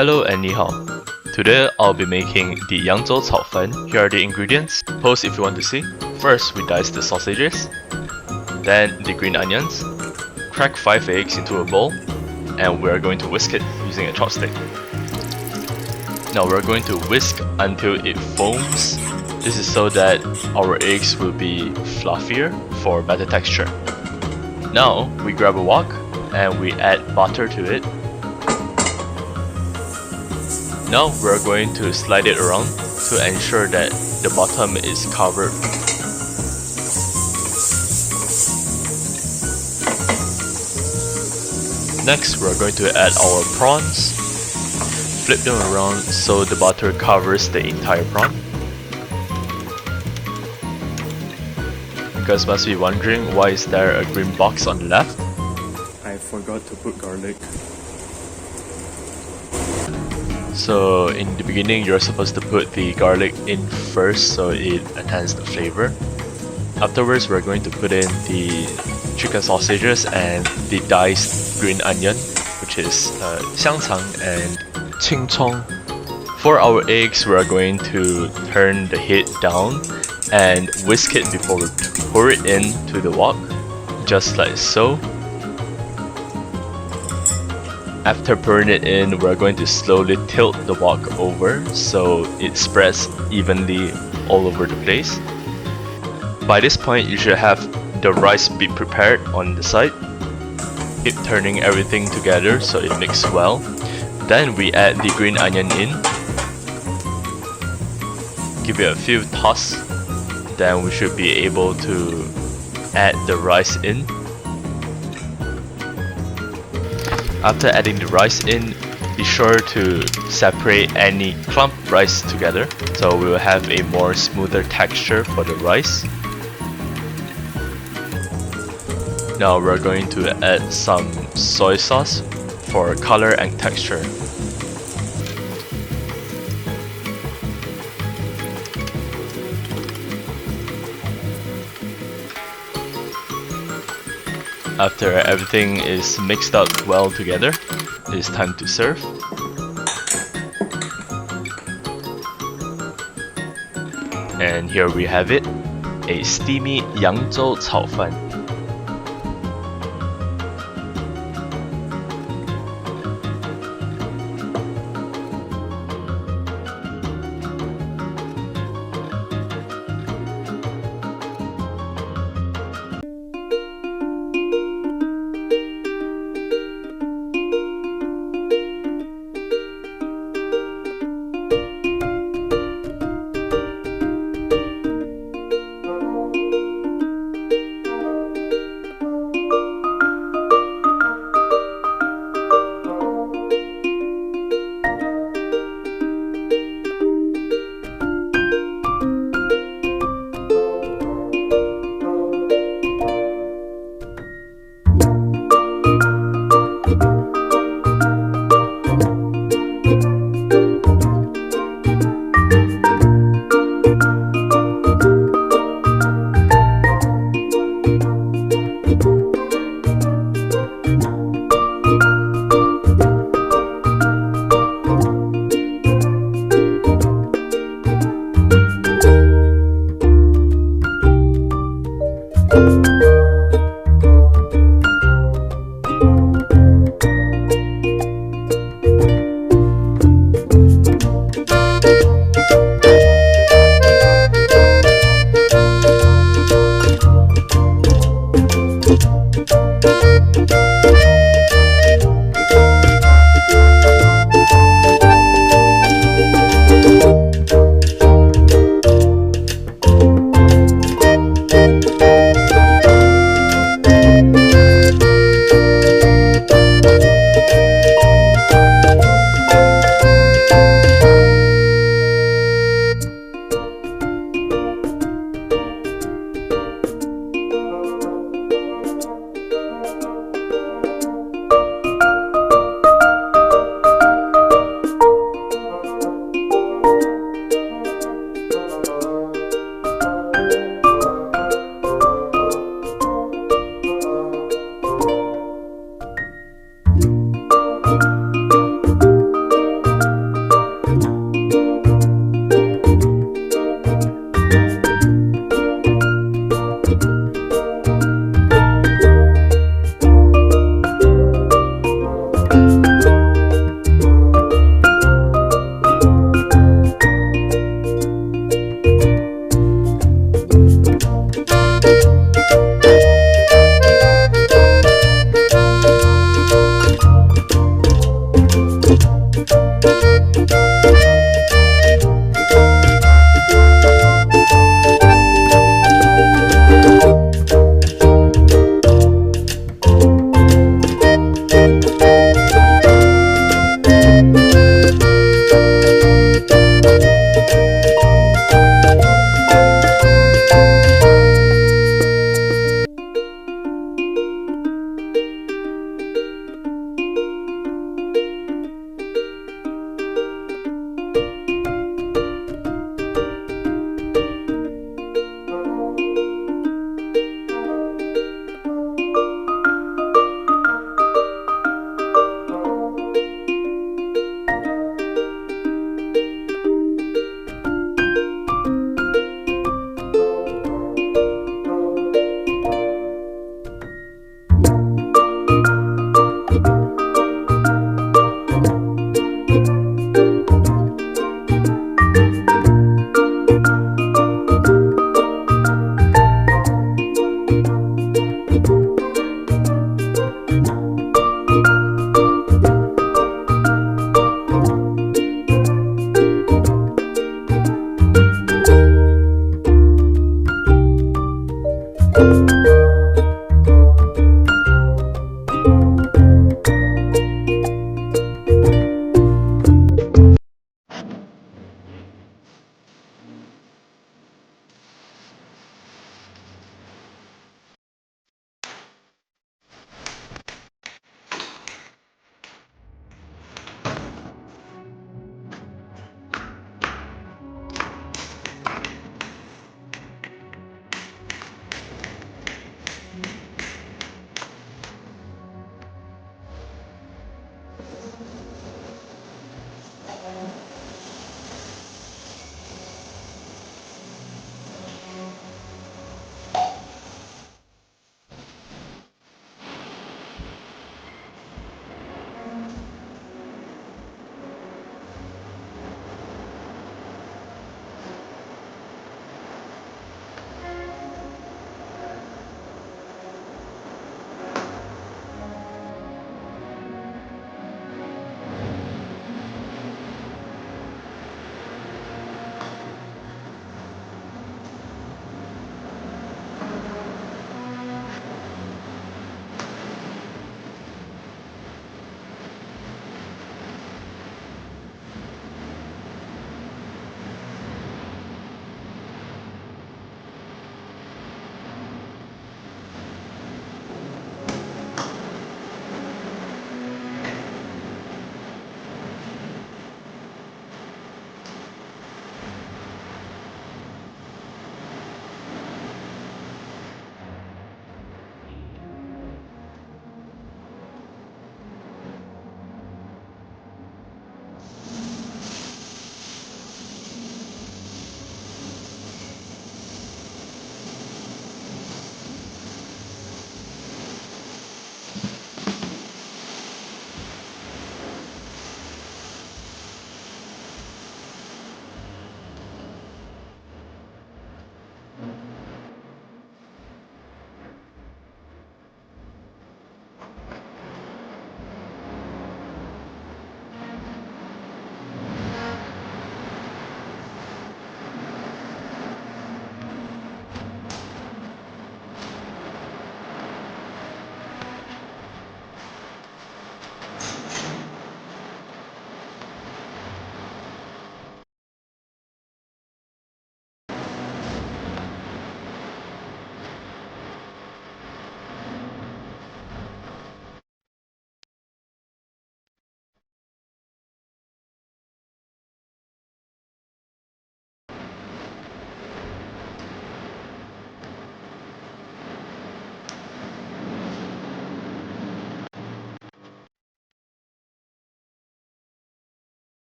Hello and ni hao. Today I'll be making the Yangzhou Cao Fen. Here are the ingredients. Post if you want to see. First we dice the sausages, then the green onions. Crack 5 eggs into a bowl, and we're going to whisk it using a chopstick. Now we're going to whisk until it foams. This is so that our eggs will be fluffier for better texture. Now we grab a wok and we add butter to it. Now we're going to slide it around to ensure that the bottom is covered. Next we're going to add our prawns. Flip them around so the butter covers the entire prawn. You guys must be wondering, why is there a green box on the left? I forgot to put garlic. So in the beginning you're supposed to put the garlic in first so it enhances the flavor. Afterwards we're going to put in the chicken sausages and the diced green onion, which is xiangcang and qingcong. For our eggs we're going to turn the heat down and whisk it before we pour it into the wok, just like so. After pouring it in, we're going to slowly tilt the wok over so it spreads evenly all over the place. By this point, you should have the rice be prepared on the side. Keep turning everything together so it mixes well. Then we add the green onion in. Give it a few tosses. Then we should be able to add the rice in. After adding the rice in, be sure to separate any clump rice together so we will have a more smoother texture for the rice. Now we're going to add some soy sauce for color and texture. After everything is mixed up well together, it's time to serve. And here we have it, a steamy Yangzhou Cao Fen.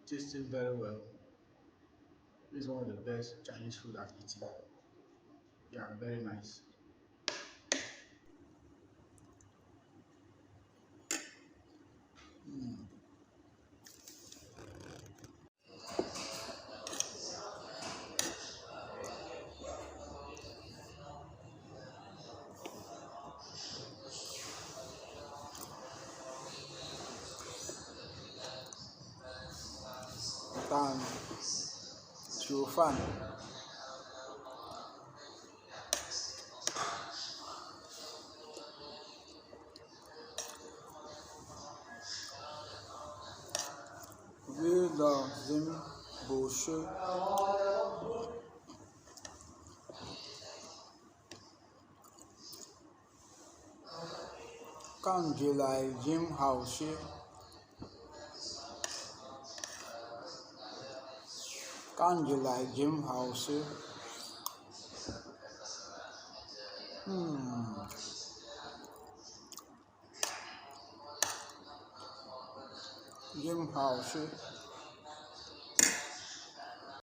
tasting very well. This is one of the best Chinese food I've eaten. Yeah, very nice. Tan Chiu Fan. Vu dans une bouche, quand je l'ai Jim House, quand je l'ai Jim House, Jim House.